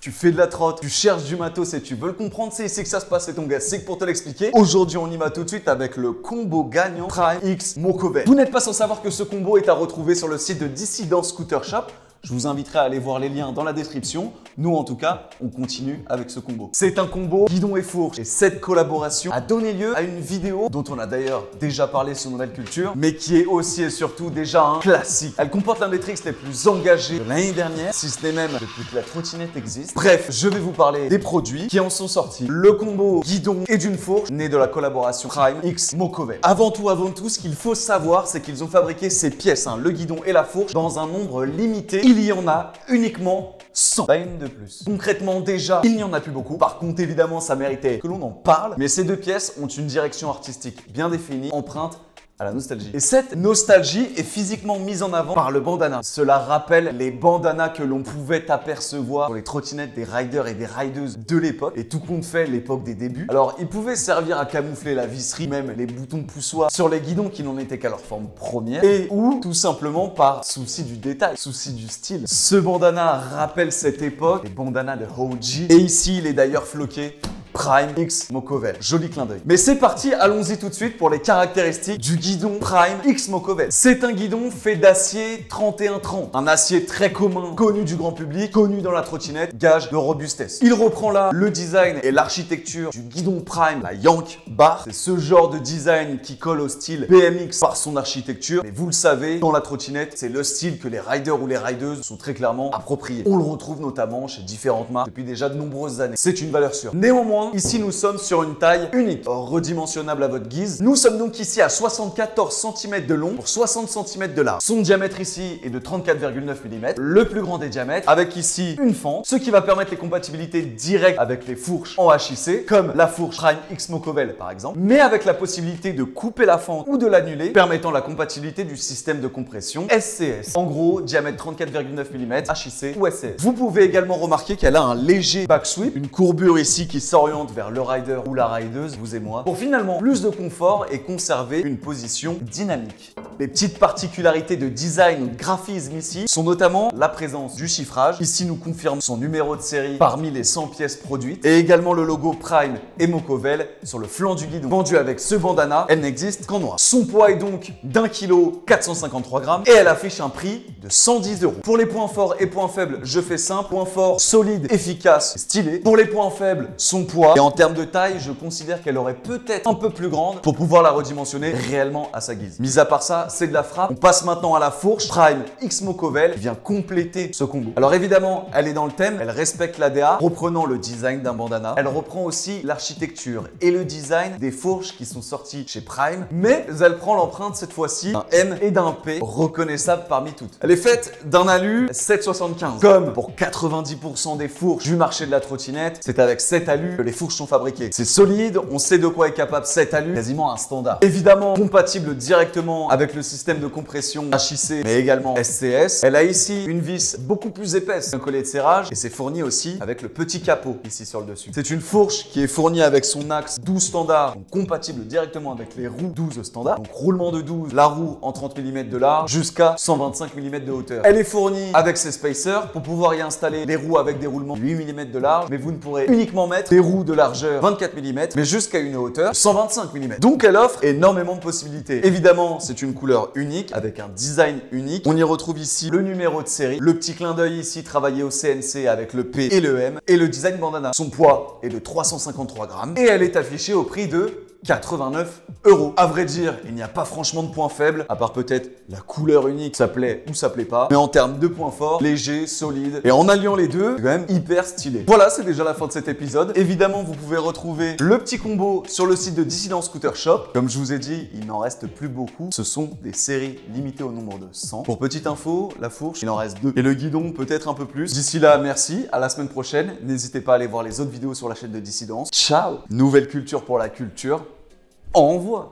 tu fais de la trotte, tu cherches du matos et tu veux le comprendre, c'est ici que ça se passe, c'est ton gars, c'est que pour te l'expliquer. Aujourd'hui, on y va tout de suite avec le combo gagnant Prime X Mokovel. Vous n'êtes pas sans savoir que ce combo est à retrouver sur le site de Dissident Scooter Shop. Je vous inviterai à aller voir les liens dans la description. Nous, en tout cas, on continue avec ce combo. C'est un combo guidon et fourche. Et cette collaboration a donné lieu à une vidéo dont on a d'ailleurs déjà parlé sur Nouvelle Culture, mais qui est aussi et surtout déjà un classique. Elle comporte l'un des tricks les plus engagés de l'année dernière, si ce n'est même depuis que la trottinette existe. Bref, je vais vous parler des produits qui en sont sortis. Le combo guidon et d'une fourche, né de la collaboration Prime X Mokovel. Avant tout, ce qu'il faut savoir, c'est qu'ils ont fabriqué ces pièces, le guidon et la fourche, dans un nombre limité. Il y en a uniquement 100. Pas une de plus. Concrètement, déjà, il n'y en a plus beaucoup. Par contre, évidemment, ça méritait que l'on en parle. Mais ces deux pièces ont une direction artistique bien définie, empreinte à la nostalgie. Et cette nostalgie est physiquement mise en avant par le bandana. Cela rappelle les bandanas que l'on pouvait apercevoir sur les trottinettes des riders et des rideuses de l'époque, et tout compte fait l'époque des débuts. Alors, ils pouvaient servir à camoufler la visserie, même les boutons poussoirs sur les guidons qui n'en étaient qu'à leur forme première, et ou tout simplement par souci du détail, souci du style. Ce bandana rappelle cette époque, les bandanas de OG, et ici, il est d'ailleurs floqué Prime X Mokovel. Joli clin d'œil. Mais c'est parti, allons-y tout de suite pour les caractéristiques du guidon Prime X Mokovel. C'est un guidon fait d'acier 3130. Un acier très commun, connu du grand public, connu dans la trottinette, gage de robustesse. Il reprend là le design et l'architecture du guidon Prime, la Yank Bar. C'est ce genre de design qui colle au style BMX par son architecture. Mais vous le savez, dans la trottinette, c'est le style que les riders ou les rideuses sont très clairement appropriés. On le retrouve notamment chez différentes marques depuis déjà de nombreuses années. C'est une valeur sûre. Néanmoins, ici, nous sommes sur une taille unique, redimensionnable à votre guise. Nous sommes donc ici à 74 cm de long pour 60 cm de large. Son diamètre ici est de 34,9 mm, le plus grand des diamètres, avec ici une fente, ce qui va permettre les compatibilités directes avec les fourches en HIC, comme la fourche Prime X Mokovel par exemple, mais avec la possibilité de couper la fente ou de l'annuler, permettant la compatibilité du système de compression SCS. En gros, diamètre 34,9 mm, HIC ou SCS. Vous pouvez également remarquer qu'elle a un léger back sweep, une courbure ici qui s'oriente vers le rider ou la rideuse, vous et moi, pour finalement plus de confort et conserver une position dynamique. Les petites particularités de design ou de graphisme ici sont notamment la présence du chiffrage. Ici, nous confirme son numéro de série parmi les 100 pièces produites et également le logo Prime et Mokovel sur le flanc du guidon. Vendu avec ce bandana, elle n'existe qu'en noir. Son poids est donc d'1 kg 453 grammes et elle affiche un prix de 110 €. Pour les points forts et points faibles, je fais simple. Point fort, solide, efficace, stylé. Pour les points faibles, son poids. Et en termes de taille, je considère qu'elle aurait peut-être un peu plus grande pour pouvoir la redimensionner réellement à sa guise. Mis à part ça, c'est de la frappe. On passe maintenant à la fourche Prime X Mokovel qui vient compléter ce combo. Alors évidemment, elle est dans le thème, elle respecte l'ADA, reprenant le design d'un bandana. Elle reprend aussi l'architecture et le design des fourches qui sont sorties chez Prime, mais elle prend l'empreinte cette fois-ci d'un M et d'un P reconnaissables parmi toutes. Elle est faite d'un alu 7,75. Comme pour 90% des fourches du marché de la trottinette, c'est avec cet alu que les fourches sont fabriquées. C'est solide, on sait de quoi est capable cet alu, quasiment un standard. Évidemment, compatible directement avec le système de compression HIC, mais également SCS. Elle a ici une vis beaucoup plus épaisse qu'un collet de serrage et c'est fourni aussi avec le petit capot ici sur le dessus. C'est une fourche qui est fournie avec son axe 12 standard, donc compatible directement avec les roues 12 standard. Donc roulement de 12, la roue en 30 mm de large jusqu'à 125 mm de hauteur. Elle est fournie avec ses spacers pour pouvoir y installer des roues avec des roulements 8 mm de large, mais vous ne pourrez uniquement mettre des roues de largeur 24 mm, mais jusqu'à une hauteur de 125 mm. Donc elle offre énormément de possibilités. Évidemment, c'est une couleur unique, avec un design unique. On y retrouve ici le numéro de série, le petit clin d'œil ici travaillé au CNC avec le P et le M, et le design bandana. Son poids est de 353 grammes, et elle est affichée au prix de 89 €. À vrai dire, il n'y a pas franchement de points faibles, à part peut-être la couleur unique, ça plaît ou ça plaît pas. Mais en termes de points forts, léger, solide, et en alliant les deux, c'est quand même hyper stylé. Voilà, c'est déjà la fin de cet épisode. Évidemment, vous pouvez retrouver le petit combo sur le site de Dissident Scooter Shop. Comme je vous ai dit, il n'en reste plus beaucoup. Ce sont des séries limitées au nombre de 100. Pour petite info, la fourche, il en reste 2. Et le guidon, peut-être un peu plus. D'ici là, merci. À la semaine prochaine. N'hésitez pas à aller voir les autres vidéos sur la chaîne de Dissidence. Ciao! Nouvelle culture pour la culture. Envoie.